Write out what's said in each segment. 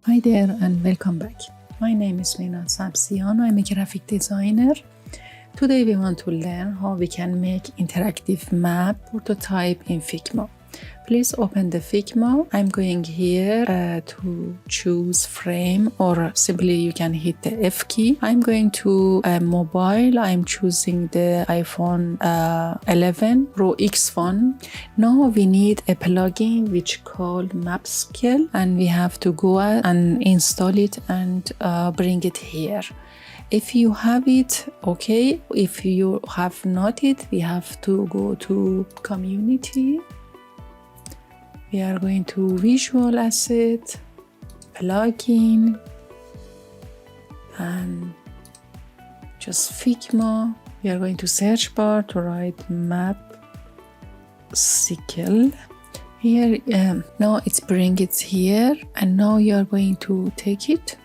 Hi there and welcome back. My name is Lina Sabsian. I'm a graphic designer. Today we want to learn how we can make interactive map prototype in Figma. Please open the Figma. I'm going here to choose frame, or simply you can hit the F key. I'm going to mobile. I'm choosing the iPhone 11 Pro X1. Now we need a plugin which called Map Scale, and we have to go and install it and bring it here. If you have it, okay. If you have not it, we have to go to community. We are going to visual asset, plugin, and just Figma. We are going to search bar to write map scale. Here, now it's bring it here, and now you are going to take it.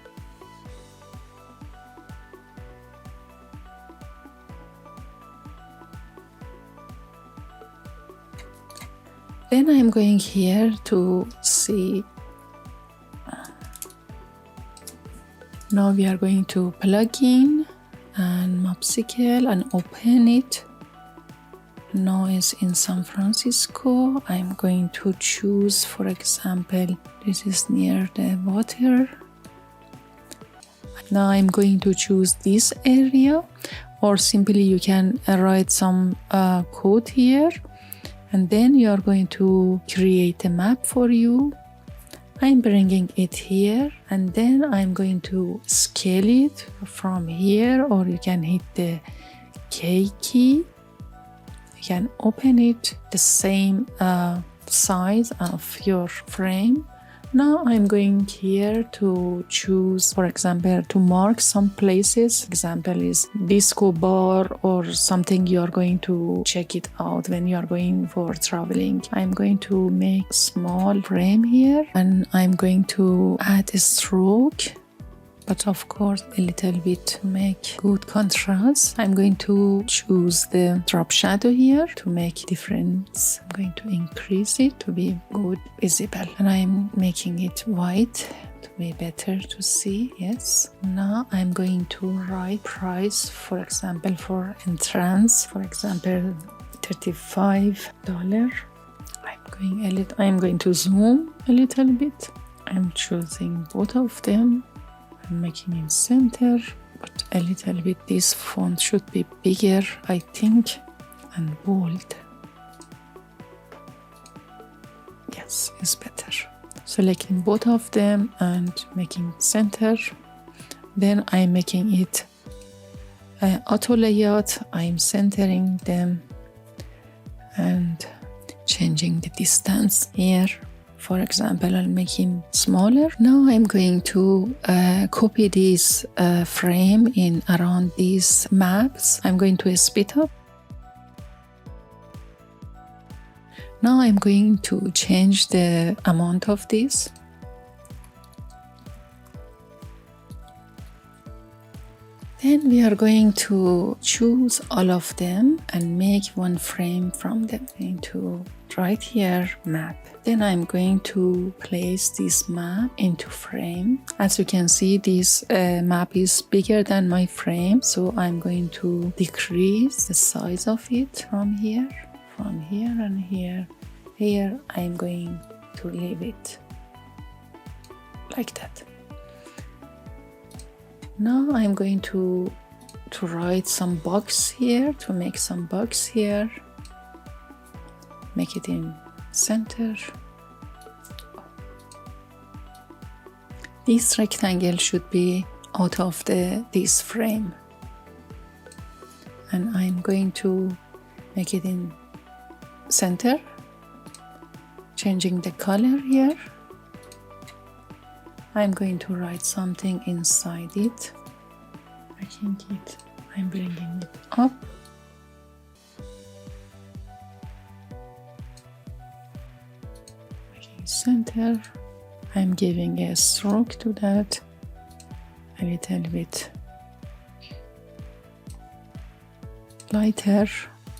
Then I'm going here to see. Now we are going to plugin and map scale and open it. Now it's in San Francisco. I'm going to choose, for example, this is near the water. Now I'm going to choose this area, or simply you can write some code here. And then you are going to create a map for you. I'm bringing it here, and then I'm going to scale it from here, or you can hit the K key. You can open it the same size of your frame. Now I'm going here to choose, for example, to mark some places. Example is disco bar or something you are going to check it out when you are going for traveling. I'm going to make small frame here, and I'm going to add a stroke, but of course a little bit to make good contrast. I'm going to choose the drop shadow here to make difference. I'm going to increase it to be good visible, and I'm making it white to be better to see. Yes. Now I'm going to write price, for example, for entrance, for example, $35. I'm going to zoom a little bit. I'm choosing both of them. I'm making it center, but a little bit this font should be bigger, I think, and bold. Yes, it's better. Selecting both of them and making center. Then I'm making it auto layout. I'm centering them and changing the distance here. For example, I'll make him smaller. Now I'm going to copy this frame in around these maps. I'm going to speed up. Now I'm going to change the amount of this. Then we are going to choose all of them and make one frame from them. I'm going to write here map. Then I'm going to place this map into frame. As you can see, this map is bigger than my frame, so I'm going to decrease the size of it from here and here. Here I'm going to leave it like that. Now I'm going to write some box here, to make some box here. Make it in center. This rectangle should be out of this frame. And I'm going to make it in center. Changing the color here. I'm going to write something inside it. I'm bringing it up. Making center. I'm giving a stroke to that. A little bit lighter.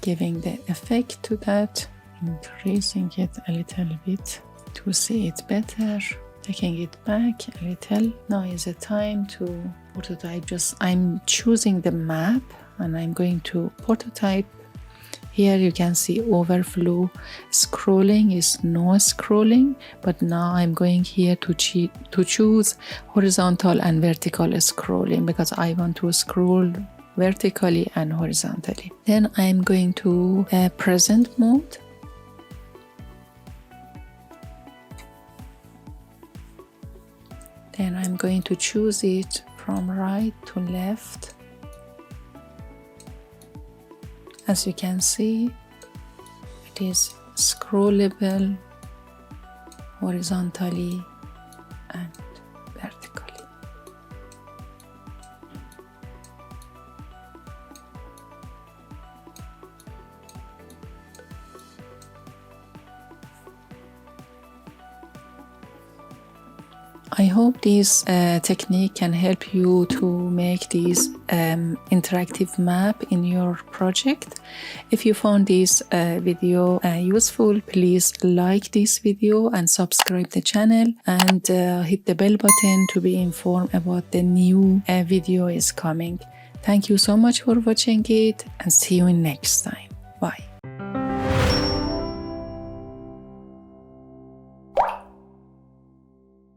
Giving the effect to that. Increasing it a little bit to see it better. taking it back a little. Now is the time to prototype. I'm choosing the map and I'm going to prototype. Here you can see overflow. Scrolling is no scrolling, but now I'm going here to choose horizontal and vertical scrolling because I want to scroll vertically and horizontally. Then I'm going to present mode. Then I'm going to choose it from right to left. As you can see, it is scrollable horizontally and vertically. I hope this technique can help you to make this interactive map in your project. If you found this video useful, please like this video and subscribe the channel and hit the bell button to be informed about the new video is coming. Thank you so much for watching it and see you in next time.